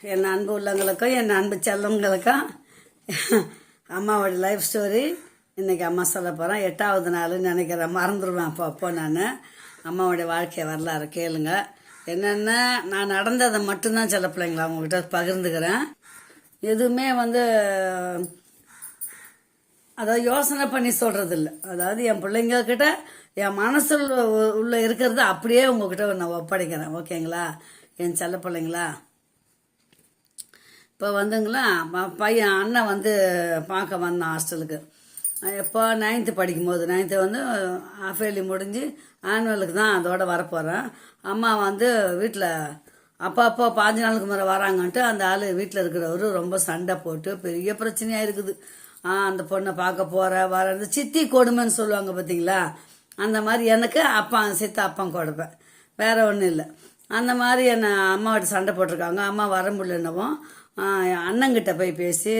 என் அன்பு உள்ளவங்களுக்கும் என் அன்பு செல்லவங்களுக்கும் அம்மாவோட லைஃப் ஸ்டோரி இன்றைக்கி அம்மா சொல்ல போகிறேன். 8வது நாள்னு நினைக்கிறேன், மறந்துடுவேன் அப்போ நான். அம்மாவோடைய வாழ்க்கை வரலாறு கேளுங்க. என்னென்ன நான் நடந்ததை மட்டும்தான் சில பிள்ளைங்களா அவங்ககிட்ட பகிர்ந்துக்கிறேன். எதுவுமே அதாவது யோசனை பண்ணி சொல்கிறது இல்லை. அதாவது என் பிள்ளைங்கக்கிட்ட என் மனசில் உள்ள இருக்கிறத அப்படியே உங்ககிட்ட நான் ஒப்படைக்கிறேன். ஓகேங்களா என் செல்ல பிள்ளைங்களா? இப்போ வந்துங்களா பையன் அண்ணன் பார்க்க வந்தான் ஹாஸ்டலுக்கு. எப்போ 9th படிக்கும்போது 9th ஹாஃப் இயர்லி முடிஞ்சு ஆனுவலுக்கு தான் அதோட வரப்போகிறேன். அம்மா வீட்டில் அப்போ 15 நாளுக்கு முறை வராங்கன்ட்டு அந்த ஆள் வீட்டில் இருக்கிறவர் ரொம்ப சண்டை போட்டு பெரிய பிரச்சனையாக இருக்குது. அந்த பொண்ணை பார்க்க வர இந்த சித்தி கொடுமைன்னு சொல்லுவாங்க பார்த்தீங்களா, அந்த மாதிரி எனக்கு சித்த அப்பா கொடுப்பேன், வேற ஒன்றும் இல்லை. அந்த மாதிரி என்னை அம்மாவிட்ட சண்டை போட்டிருக்காங்க. அம்மா வர முடியலன்னவும் அண்ணங்கிட்ட போய் பேசி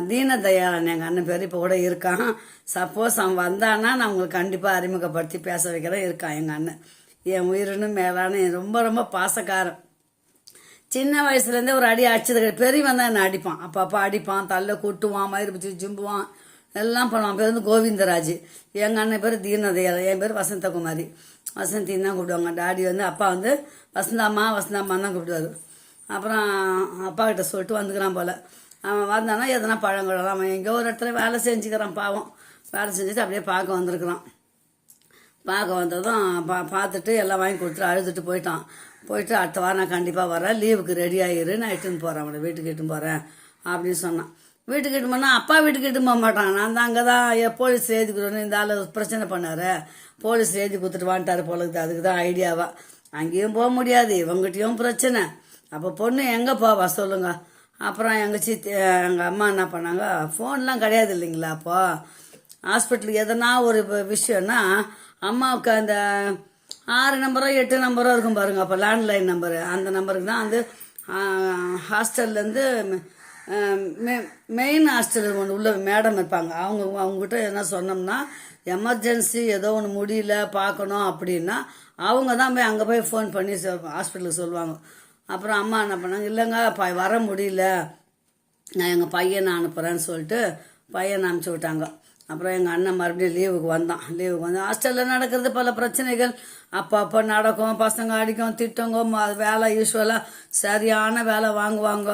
தீனதயாளன் எங்கள் அண்ணன் பேர் இப்போ கூட இருக்கான். சப்போஸ் அவன் வந்தான்னா நான் உங்களுக்கு கண்டிப்பாக அறிமுகப்படுத்தி பேச வைக்கிறேன். இருக்கான் எங்கள் அண்ணன், என் உயிரினு மேலான ரொம்ப ரொம்ப பாசக்காரன். சின்ன வயசுலேருந்தே ஒரு அடி அடிச்சது. பெரியவன் தான் என்னை அடிப்பான், அப்போ அடிப்பான், தள்ள கூட்டுவான், மயிறு பிடிச்சி ஜிம்புவான், எல்லாம் பண்ணுவான். பேர் கோவிந்தராஜ், எங்கள் அண்ணன் பேர் தீனதயாளன், என் பேர் வசந்தகுமாரி. வசந்தின்னு தான் கூப்பிடுவாங்க. டாடி அப்பா வசந்தாம்மா வசந்தாம்மான்னு தான் கூப்பிடுவார். அப்புறம் அப்பா கிட்ட சொல்லிட்டு வந்துக்கிறான் போல். அவன் வந்தானா எதனா பழங்கலாம் அவன் எங்கேயோ ஒரு இடத்துல வேலை செஞ்சுக்கிறான். பாவம் வேலை செஞ்சுட்டு அப்படியே பார்க்க வந்திருக்கிறான். பார்க்க வந்ததும் பார்த்துட்டு எல்லாம் வாங்கி கொடுத்துட்டு அழுதுட்டு போயிட்டு அடுத்த வாரம் நான் கண்டிப்பாக வரேன், லீவுக்கு ரெடி ஆகிரு, நான் இட்டுன்னு போகிறேன், அவனை வீட்டுக்கு இட்டுன்னு போகிறேன் அப்படின்னு சொன்னான். வீட்டுக்கு இட்டு போனால் அப்பா வீட்டுக்கு இட்டு போக மாட்டான். நான் தான் அங்கே தான் போலீஸ் எழுதி கொடுக்கணும், இந்த ஆள் பிரச்சனை பண்ணார், போலீஸ் எழுதி கொடுத்துட்டு வந்துட்டார் போலக்குது. அதுக்கு தான் ஐடியாவா. அங்கேயும் போக முடியாது, இவங்ககிட்டயும் பிரச்சனை. அப்போ பொண்ணு எங்கே போவா சொல்லுங்க. அப்புறம் எங்கள் அம்மா என்ன பண்ணாங்க, ஃபோன்லாம் கிடையாது இல்லைங்களா அப்போ. ஹாஸ்பிட்டலுக்கு எதனா ஒரு விஷயம்னா அம்மாவுக்கு அந்த 6 நம்பரோ 8 நம்பரோ இருக்கும் பாருங்க, அப்போ லேண்ட்லைன் நம்பரு, அந்த நம்பருக்கு தான் ஹாஸ்டல்லேருந்து மெயின் ஹாஸ்டலுக்கு உள்ள மேடம் இருப்பாங்க. அவங்ககிட்ட என்ன சொன்னோம்னா எமர்ஜென்சி ஏதோ ஒன்று முடியல பார்க்கணும் அப்படின்னா அவங்க தான் அங்கே போய் ஃபோன் பண்ணி ஹாஸ்பிட்டலுக்கு சொல்லுவாங்க. அப்புறம் அம்மா என்ன பண்ணாங்க, இல்லைங்க வர முடியல, நான் எங்கள் பையனை அனுப்புகிறேன்னு சொல்லிட்டு பையனை அனுப்பிச்சி விட்டாங்க. அப்புறம் எங்கள் அண்ணன் மறுபடியும் லீவுக்கு வந்து ஹாஸ்டலில் நடக்கிறது பல பிரச்சனைகள் அப்போ நடக்கும். பசங்க அடிக்கும், திட்டங்க, வேலை யூஸ்வலாக சரியான வேலை வாங்குவாங்க.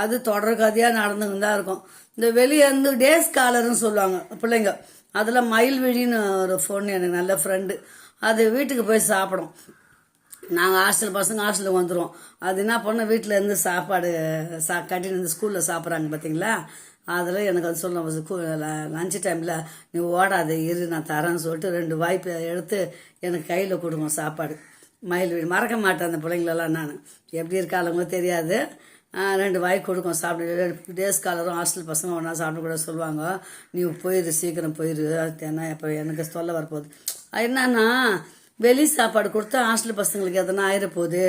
அது தொடர் கதையாக நடந்துக்கிட்டு தான் இருக்கும். இந்த வெளியே டே ஸ்காலர்னு சொல்லுவாங்க பிள்ளைங்க, அதில் மயில்விழின்னு ஒரு பொண்ணு எனக்கு நல்ல ஃப்ரெண்டு, அது வீட்டுக்கு போய் சாப்பிடும். நாங்கள் பசங்க ஹாஸ்டலுக்கு வந்துடுவோம். அது என்ன பண்ண வீட்டில் இருந்து சாப்பாடு கட்டின்னு வந்து ஸ்கூலில் சாப்பிட்றாங்க பார்த்தீங்களா, அதில் எனக்கு சொல்லுவோம் லஞ்ச் டைமில் நீ ஓடாத இரு, நான் தரேன்னு சொல்லிட்டு 2 வாய்ப்பு எடுத்து எனக்கு கையில் கொடுவோம் சாப்பாடு. மயில் வீடு மறக்க மாட்டேன் அந்த பிள்ளைங்களெல்லாம். நான் எப்படி இருக்காளுங்களோ தெரியாது, 2 வாய் கொடுக்கும் சாப்பிடு. டேஸ் காலரும் ஹாஸ்டல் பசங்க ஒன்றா சாப்பிட கூட சொல்லுவாங்க, நீ போயிரு சீக்கிரம் போயிரு, ஏன்னா இப்போ எனக்கு சொல்ல வரப்போகுது. என்னன்னா வெளி சாப்பாடு கொடுத்தா ஹாஸ்டல் பசங்களுக்கு எதனா ஆயிரப்போகுது,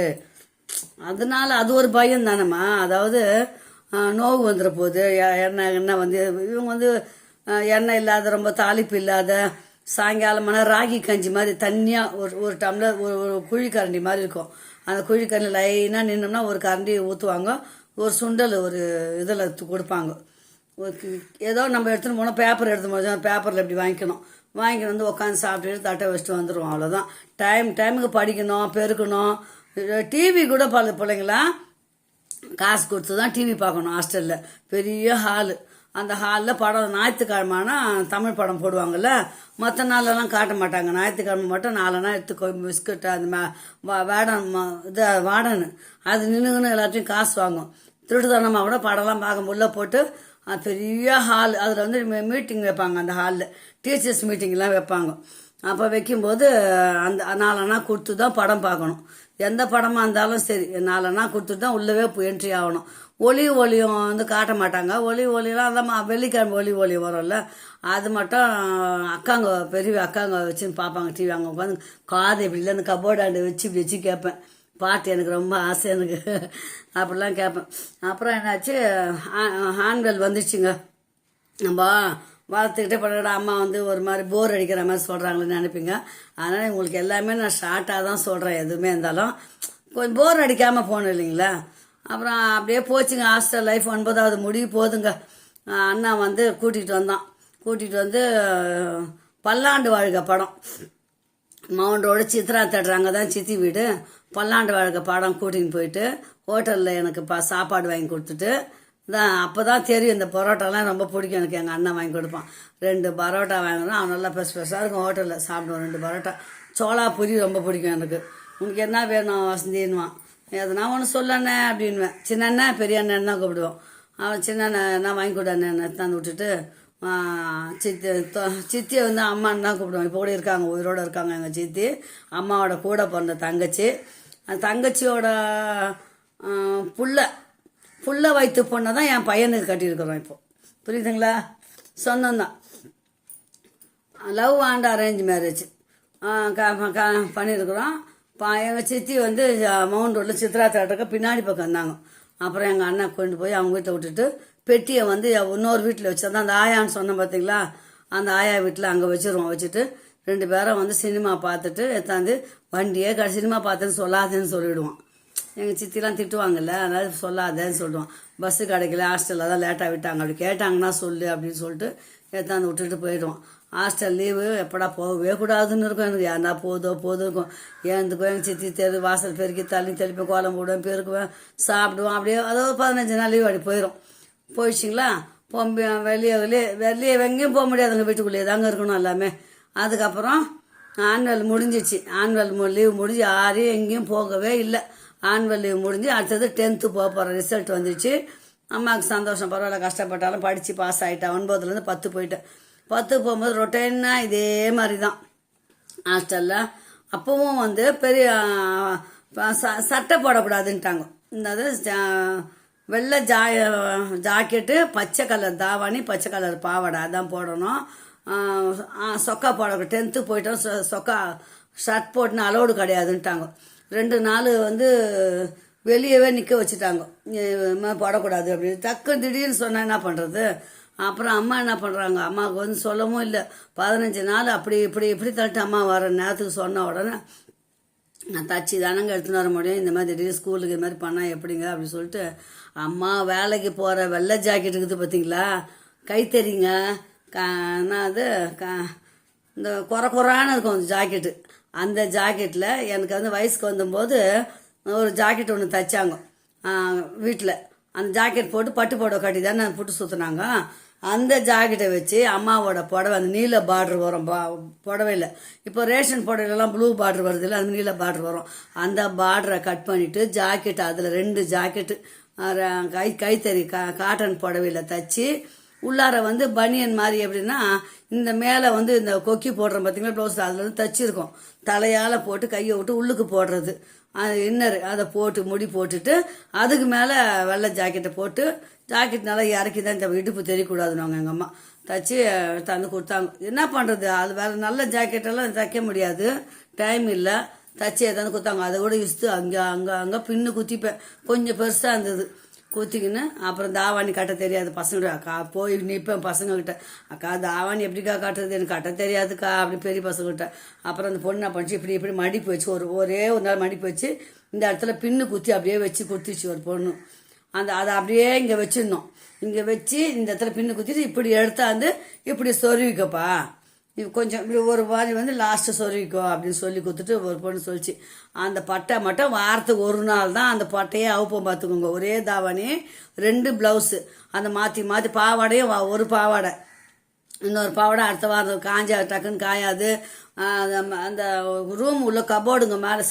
அதனால அது ஒரு பயம் தானேம்மா. அதாவது நோவு வந்துட போகுது, எண்ணெய் இவங்க எண்ணெய் இல்லாத ரொம்ப தாளிப்பு இல்லாத சாயங்காலமான ராகி கஞ்சி மாதிரி தண்ணியாக ஒரு டம்ளர் ஒரு குழி கரண்டி மாதிரி இருக்கும். அந்த குழி கரண்டி லைனாக நின்னோம்னா ஒரு கரண்டி ஊற்றுவாங்க, ஒரு சுண்டல் ஒரு இதில் கொடுப்பாங்க. ஏதோ நம்ம எடுத்துன்னு போனால் பேப்பர் எடுத்து போது பேப்பரில் எப்படி வாங்கிக்கணும் உட்காந்து சாப்பிட்டுட்டு தட்டை வச்சுட்டு வந்துடுவோம். அவ்வளோதான். டைமுக்கு படிக்கணும், பெருக்கணும். டிவி கூட பல பிள்ளைங்களா காசு கொடுத்து தான் டிவி பார்க்கணும். ஹாஸ்டலில் பெரிய ஹாலு, அந்த ஹாலில் படம் ஞாயிற்றுக்கிழமைனா தமிழ் படம் போடுவாங்கள்ல, மற்ற நாளெல்லாம் காட்ட மாட்டாங்க. ஞாயிற்றுக்கிழமை மட்டும் 4 நாள் எடுத்துக்கோ பிஸ்கட்டு அந்த வாடனு அது நின்றுன்னு எல்லாத்தையும் காசு வாங்கும். திருட்டுத்தனமாக கூட படம்லாம் பார்க்க உள்ள போட்டு பெரிய ஹால், அதில் மீட்டிங் வைப்பாங்க. அந்த ஹாலில் டீச்சர்ஸ் மீட்டிங்லாம் வைப்பாங்க. அப்போ வைக்கும்போது அந்த 4 அணா கொடுத்து தான் படம் பார்க்கணும். எந்த படமாக இருந்தாலும் சரி 4 அணா கொடுத்துட்டு தான் உள்ளவே என்ட்ரி ஆகணும். ஒளியும் காட்ட மாட்டாங்க. ஒளியெல்லாம் அதான் வெள்ளிக்கிழமை ஒளி வரும்ல, அது மட்டும் பெரிய அக்காங்க வச்சுன்னு பார்ப்பாங்க டிவி. அங்கே உட்காந்து காது இப்படி இல்லை, அந்த கபோர்டாண்டு இப்படி வச்சு கேட்பேன். பாட்டு எனக்கு ரொம்ப ஆசை, எனக்கு அப்படிலாம் கேட்பேன். அப்புறம் என்னாச்சு, ஹேண்ட்பெல் வந்துச்சுங்க. நம்ம வளர்த்துக்கிட்டே பண்ண அம்மா ஒரு மாதிரி போர் அடிக்கிற மாதிரி சொல்கிறாங்களேன்னு நினைப்பீங்க. அதனால் உங்களுக்கு எல்லாமே நான் ஷார்ட்டாக தான் சொல்கிறேன். எதுவுமே இருந்தாலும் கொஞ்சம் போர் அடிக்காமல் போகணும் இல்லைங்களா. அப்புறம் அப்படியே போச்சுங்க ஹாஸ்டல் லைஃப் 9வது முடிவு போதுங்க. அண்ணா வந்து கூட்டிகிட்டு வந்து பல்லாண்டு வாழ்க படம் மவுண்ட் ரோடு சித்ரா தேட்டர் அங்கே தான் சித்தி வீடு. பல்லாண்டு வாழ்க படம் கூட்டின்னு போயிட்டு ஹோட்டலில் எனக்கு சாப்பாடு வாங்கி கொடுத்துட்டு அப்போ தான் தெரியும் இந்த பரோட்டாலாம் ரொம்ப பிடிக்கும் எனக்கு. எங்கள் அண்ணன் வாங்கி கொடுப்பான். 2 பரோட்டா வாங்கினா அவன் நல்லா பெருசாக இருக்கும். ஹோட்டலில் சாப்பிடுவோம் 2 பரோட்டா. சோளா பூரி ரொம்ப பிடிக்கும் எனக்கு. உனக்கு என்ன வேணும் வசந்தின்னுவான். எதுனா ஒன்று சொல்லண்ணே அப்படின்வேன். சின்ன அண்ணன் பெரிய அண்ணன் தான் கூப்பிடுவோம். அவன் சின்ன அண்ணன் நான் வாங்கி கொடு அண்ணன் தான் விட்டுட்டு சித்தியை வந்து அம்மான்னு தான் கூப்பிடுவோம். இப்போ கூட இருக்காங்க, உயிரோடு இருக்காங்க எங்கள் சித்தி. அம்மாவோட கூட பிறந்த தங்கச்சி. அந்த தங்கச்சியோட புள்ள வயிற்று பொண்ணை தான் என் பையனுக்கு கட்டியிருக்கிறோம். இப்போ புரியுதுங்களா? சொந்தம்தான். லவ் அண்ட் அரேஞ்ச் மேரேஜ் பண்ணியிருக்கிறோம். எங்கள் சித்தி வந்து மவுண்ட் ரோட்டில் சித்ரா தேட்டருக்கு பின்னாடி பக்கம் இருந்தாங்க. அப்புறம் எங்கள் அண்ணன் கொண்டு போய் அவங்க வீட்டில் விட்டுட்டு பெட்டியை வந்து இன்னொரு வீட்டில் வச்சா அந்த ஆயான்னு சொன்னேன் பார்த்தீங்களா, அந்த ஆயா வீட்டில் அங்கே வச்சுட்டு 2 பேரும் வந்து சினிமா பார்த்துட்டு எடுத்தாந்து வண்டியே சினிமா பார்த்துன்னு சொல்லாதேன்னு சொல்லிவிடுவான். எங்கள் சித்திலாம் திட்டுவாங்கல்ல, அதனால சொல்லாதேன்னு சொல்லுவான். பஸ்ஸு கிடைக்கல, ஹாஸ்டலில் தான் லேட்டாக விட்டாங்க, அப்படி கேட்டாங்கன்னா சொல்லு அப்படின்னு சொல்லிட்டு எடுத்தாந்து விட்டுட்டு போயிடுவான். ஹாஸ்டல் லீவு எப்படா போகவே கூடாதுன்னு இருக்கும் எனக்கு. ஏன்னா போதும் இருக்கும். ஏந்துக்குவேன் எங்கள் சித்தி தெரு வாசல் பெருக்கி தள்ளி தெளிப்பேன், கோலம் போடுவேன், பெருக்குவேன், சாப்பிடுவோம். அப்படியே அதோ 15 நாள் லீவ் அப்படி போயிடுச்சிங்களா. வெளியே எங்கேயும் போக முடியாதுங்க, வீட்டுக்குள்ளேயே தாங்க இருக்கணும் எல்லாமே. அதுக்கப்புறம் ஆனுவல் முடிஞ்சிச்சு. ஆனுவல் லீவ் முடிஞ்சு யாரையும் எங்கேயும் போகவே இல்லை. ஆனுவல் லீவ் முடிஞ்சு அடுத்தது 10th போக போகிற ரிசல்ட் வந்துச்சு. அம்மாவுக்கு சந்தோஷம், பரவாயில்ல கஷ்டப்பட்டாலும் படித்து பாஸ் ஆகிட்டேன். 9லேருந்து 10 போயிட்டேன். 10 போகும்போது ரொட்டேன்னா இதே மாதிரி தான் ஹாஸ்டலில். அப்பவும் வந்து பெரிய சட்டை போடக்கூடாதுன்ட்டாங்க. இந்த வெள்ளை ஜாக்கெட்டு, பச்சை கலர் தாவாணி, பச்சை கலர் பாவாடை அதான் போடணும். சொக்கா போடக்கூடாது. 10th போயிட்டோம், சொக்கா ஷர்ட் போட்டுன்னு அலோடு கிடையாதுன்ட்டாங்க. 2 நாள் வந்து வெளியவே நிற்க வச்சுட்டாங்க, போடக்கூடாது அப்படின்னு. திடீர்னு சொன்னால் என்ன பண்ணுறது? அப்புறம் அம்மா என்ன பண்ணுறாங்க, அம்மாவுக்கு வந்து சொல்லவும் இல்லை. 15 நாள் அப்படி இப்படி தள்ளிட்டு அம்மா வர நேரத்துக்கு சொன்ன உடனே நான் தச்சு தானங்க எடுத்துன்னு வர முடியும், இந்த மாதிரி திடீர்னு ஸ்கூலுக்கு இது மாதிரி பண்ணால் எப்படிங்க அப்படின்னு சொல்லிட்டு அம்மா வேலைக்கு போகிற வெள்ளை ஜாக்கெட் இருக்குது பார்த்தீங்களா, கைத்தறிங்க அது இந்த குறான்னு இருக்கும் அந்த ஜாக்கெட்டு. அந்த ஜாக்கெட்டில் எனக்கு வந்து வயசுக்கு வந்தபோது ஒரு ஜாக்கெட் ஒன்று தைச்சாங்க வீட்டில். அந்த ஜாக்கெட் போட்டு பட்டு புடவை கட்டி தானே புட்டு சுற்றுனாங்க. அந்த ஜாக்கெட்டை வச்சு அம்மாவோட புடவை, அந்த நீல பார்டர் வரும் புடவையில். இப்போ ரேஷன் புடவைலாம் ப்ளூ பார்டர் வருது இல்லை, அது நீல பார்டர் வரும். அந்த பார்டரை கட் பண்ணிவிட்டு ஜாக்கெட்டு அதில் 2 ஜாக்கெட்டு கைத்தறி காட்டன் புடவையில் தைச்சி உள்ளார வந்து பனியன் மாதிரி. எப்படின்னா இந்த மேலே வந்து இந்த கொக்கி போடுறோம் பார்த்தீங்களா ப்ளவுஸ், அதில் வந்து தச்சிருக்கோம். தலையால் போட்டு கையை விட்டு உள்ளுக்கு போடுறது இன்னரு, அதை போட்டு முடி போட்டுட்டு அதுக்கு மேலே வெள்ளை ஜாக்கெட்டை போட்டு, ஜாக்கெட் நல்லா இறக்கி தான் இந்த இடுப்பு தெரியக்கூடாதுன்னு எங்கள் அம்மா தச்சு தந்து கொடுத்தாங்க. என்ன பண்ணுறது, அது வேறு நல்ல ஜாக்கெட்டெல்லாம் தைக்க முடியாது, டைம் இல்லை. தச்சு எதாவது கொடுத்தாங்க. அதை கூட இஸ்து அங்கே பின்னு குத்திப்பேன். கொஞ்சம் பெருசாக இருந்தது குத்திக்கின்னு. அப்புறம் தாவாணி கட்ட தெரியாது பசங்க, அக்கா போய் நிற்பேன் பசங்கக்கிட்ட, அக்கா தாவாணி எப்படிக்கா கட்டுறது, எனக்கு கட்ட தெரியாதுக்கா அப்படி பெரிய பசங்கக்கிட்ட. அப்புறம் அந்த பொண்ணை பண்ணிச்சு இப்படி மடிப்பு வச்சு ஒரே ஒரு நாள் மடிப்பு வச்சு இந்த இடத்துல பின்னு குத்தி அப்படியே வச்சு குத்திச்சு ஒரு பொண்ணு. அதை அப்படியே இங்கே வச்சிடணும். இங்கே வச்சு இந்த இடத்துல பின்னு குத்திட்டு இப்படி எடுத்தாந்து இப்படி சொருவிக்கப்பா, கொஞ்சம் இப்படி ஒரு மாதிரி வந்து லாஸ்ட்டு சொருவிக்கோ அப்படின்னு சொல்லி கொடுத்துட்டு ஒரு பொண்ணு சொல்லிச்சு. அந்த பட்டை மட்டும் வாரத்துக்கு ஒரு நாள் தான் அந்த பட்டையே அவுப்போம் பார்த்துக்கோங்க. ஒரே தாவாணி 2 ப்ளவுஸு, அந்த மாற்றி பாவாடையும் ஒரு பாவாடை, இன்னொரு பாவாடை அடுத்த வாரம் காஞ்சா டக்குன்னு காயாது. அந்த ரூம் உள்ள கபோர்டுங்க மேலே,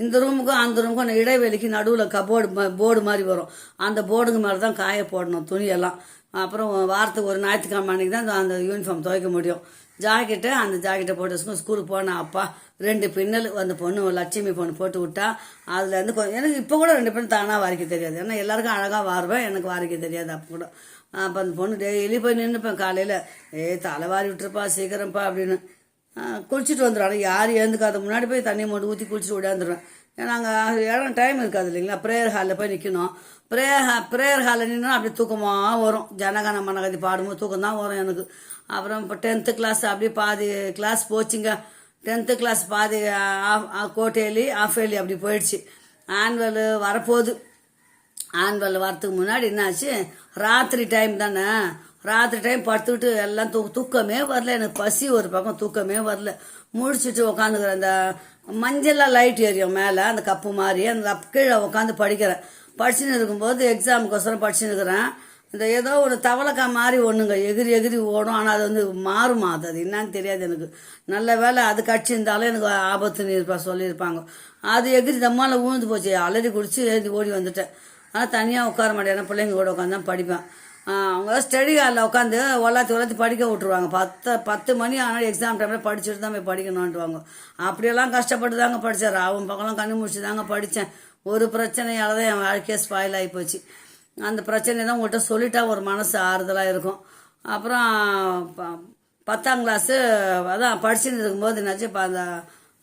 இந்த ரூமுக்கும் அந்த ரூமுக்கும் இடைவெளிக்கு நடுவில் போர்டு மாதிரி வரும். அந்த போர்டுங்க மேலே தான் காய போடணும் துணியெல்லாம். அப்புறம் வாரத்துக்கு ஒரு ஞாயிற்றுக்கிழமை அன்றைக்கி தான் அந்த யூனிஃபார்ம் துவைக்க முடியும். அந்த ஜாக்கெட்டை போட்டு ஸ்கூலுக்கு போனேன். அப்பா 2 பின்னல் அந்த பொண்ணு லட்சுமி பொண்ணு போட்டு விட்டா. அதுலேருந்து கொஞ்சம் எனக்கு இப்போ கூட 2 பின்னல் தானாக வாரிக்க தெரியாது. ஏன்னா எல்லாருக்கும் அழகாக வாருவேன், எனக்கு வாரிக்க தெரியாது அப்போ கூட. அப்போ அந்த பொண்ணு டெய்லி போய் நின்றுப்பேன் காலையில், தலை வாரி விட்டுருப்பா சீக்கிரம்ப்பா அப்படின்னு. குளிச்சுட்டு வந்துடுவாங்க. யார் எழுந்துக்காத முன்னாடி போய் தண்ணி மட்டும் ஊற்றி குளிச்சுட்டு விடாந்துருவேன். ஏன்னா அங்கே இடம் டைம் இருக்காது இல்லைங்களா. ப்ரேயர் ஹாலில் போய் நிற்கணும். ப்ரேயர் ஹாலில் நின்னா அப்படி தூக்கமாக வரும். ஜனகன மனகதி பாடும்போது தூக்கம் தான் வரும் எனக்கு. அப்புறம் இப்போ 10th கிளாஸ் அப்படியே பாதி கிளாஸ் போச்சுங்க. 10th கிளாஸ் பாதி கோட்டேலி ஆஃப் ஏலி அப்படி போயிடுச்சு. ஆனுவல் வரப்போகுது. ஆண்கள் வரத்துக்கு முன்னாடி என்னாச்சு, ராத்திரி டைம் தானே, ராத்திரி டைம் படுத்துக்கிட்டு எல்லாம் தூக்கமே வரல, எனக்கு பசி ஒரு பக்கம் தூக்கமே வரல. முடிச்சுட்டு உட்காந்துக்கிறேன். அந்த மஞ்சளாக லைட் எரியும் மேலே, அந்த கப்பு மாதிரி, அந்த கீழே உட்காந்து படிக்கிறேன். படிச்சுன்னு இருக்கும்போது எக்ஸாமுக்கோசரம் படிச்சுன்னு இருக்கிறேன். இந்த ஏதோ ஒரு தவளைக்கா மாதிரி ஒன்றுங்க எகிரி எகிரி ஓடும். ஆனால் அது வந்து மாறுமா, அது என்னன்னு தெரியாது எனக்கு. நல்ல வேலை அது கடிச்சிருந்தாலும் எனக்கு ஆபத்துன்னு சொல்லியிருப்பாங்க. அது எகிரி தம்மால ஊழ்ந்து போச்சு, அலறி குடிச்சு எழுதி ஓடி வந்துட்டேன். ஆனால் தனியாக உட்கார மாட்டேன், பிள்ளைங்க கூட உட்காந்து தான் படிப்பேன். அவங்க ஸ்டடி ஹாலில் உட்காந்து ஒல்லாத்தி படிக்க விட்ருவாங்க. 10 மணி ஆனால் எக்ஸாம் டைமில் படிச்சுட்டு தான் போய் படிக்கணுன்ட்டுவாங்க. அப்படியெல்லாம் கஷ்டப்பட்டு தாங்க படித்தேன். ராவும் பக்கம்லாம் கண்ணு முடிச்சு தாங்க படித்தேன். ஒரு பிரச்சனையால் தான் என் வாழ்க்கையே ஸ்பாயில் ஆகி போச்சு. அந்த பிரச்சனை தான் உங்கள்கிட்ட சொல்லிட்டா ஒரு மனசு ஆறுதலாக இருக்கும். அப்புறம் 10ஆம் கிளாஸு அதான் படிச்சுட்டு இருக்கும்போது என்னாச்சு, இப்போ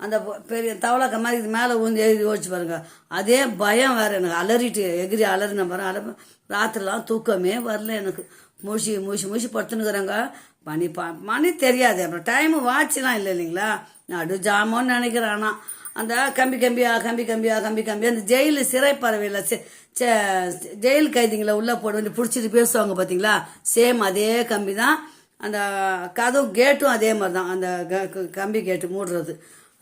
அந்த பெரிய தவளைக்க மாதிரி இது மேலே ஊந்து எழுதி ஓடிச்சு பாருங்க. அதே பயம் வேறு எனக்கு, அலறிட்டு எகிரி அலறின பாருங்க. ராத்திரிலாம் தூக்கமே வரல எனக்கு. மூச்சு படுத்துனுக்குறேங்க. மணி தெரியாது. அப்புறம் டைமு வாட்ச்லாம் இல்லை இல்லைங்களா, நடு ஜாமோன்னு நினைக்கிறேன். ஆனால் அந்த கம்பியா அந்த ஜெயிலு சிறைப்பறவையில் ஜெயில் கைதிங்களை உள்ளே போட்டு பிடிச்சிட்டு பேசுவாங்க பார்த்தீங்களா, சேம் அதே கம்பி தான். அந்த கதவு கேட்டும் அதே மாதிரி தான், அந்த கம்பி கேட்டு மூடுறது,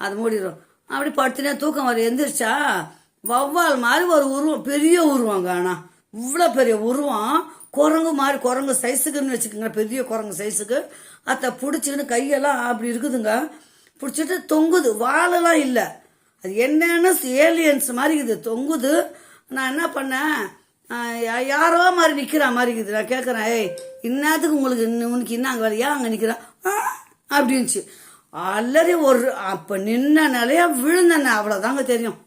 அது மூடிடும். அப்படி படுத்துனே தூக்கம் வர எந்திரிச்சா வௌவால் மாதிரி ஒரு உருவம், பெரிய உருவங்க. ஆனால் இவ்வளோ பெரிய உருவம், குரங்கு மாதிரி, குரங்கு சைஸுக்குன்னு வச்சுக்கோங்க, பெரிய குரங்கு சைஸுக்கு. அதை பிடிச்சிக்கின்னு கையெல்லாம் அப்படி இருக்குதுங்க, பிடிச்சிட்டு தொங்குது. வாழெல்லாம் இல்லை, அது என்னன்னு ஏலியன்ஸ் மாதிரி இது தொங்குது. நான் என்ன பண்ணேன், யாரோ மாதிரி நிற்கிற மாதிரி இருக்குது. நான் கேட்குறேன், ஏய் இன்னத்துக்கு உனக்கு என்ன அங்கே வேலையா அங்கே நிற்கிறான் அப்படின்ச்சு. அல்லறி அப்போ நின்ன நிலையா விழுந்தேன், அவ்வளோதாங்க தெரியும்.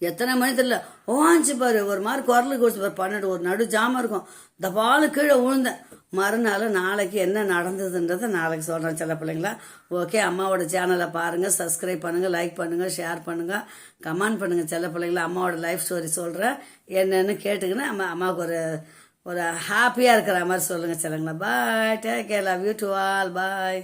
எத்தனை மணி தெரியல, ஓஞ்சி பாரு, ஒரு மாதிரி குரலுக்கு குடிச்சு பாரு, 12 ஒரு நடு ஜாமம் இருக்கும். இந்த பாலு கீழே விழுந்தேன். மறுநாள் நாளைக்கு என்ன நடந்ததுன்றதை நாளைக்கு சொல்கிறேன் சில பிள்ளைங்களா. ஓகே, அம்மாவோட சேனலை பாருங்கள், சப்ஸ்கிரைப் பண்ணுங்கள், லைக் பண்ணுங்கள், ஷேர் பண்ணுங்கள், கமெண்ட் பண்ணுங்கள். சில பிள்ளைங்களா அம்மாவோட லைஃப் ஸ்டோரி சொல்கிறேன், என்னென்னு கேட்டுக்கின்னு அம்மாவுக்கு ஒரு ஹாப்பியாக இருக்கிற மாதிரி சொல்லுங்கள் சிலங்களா. Bye, take care, love you to all, bye.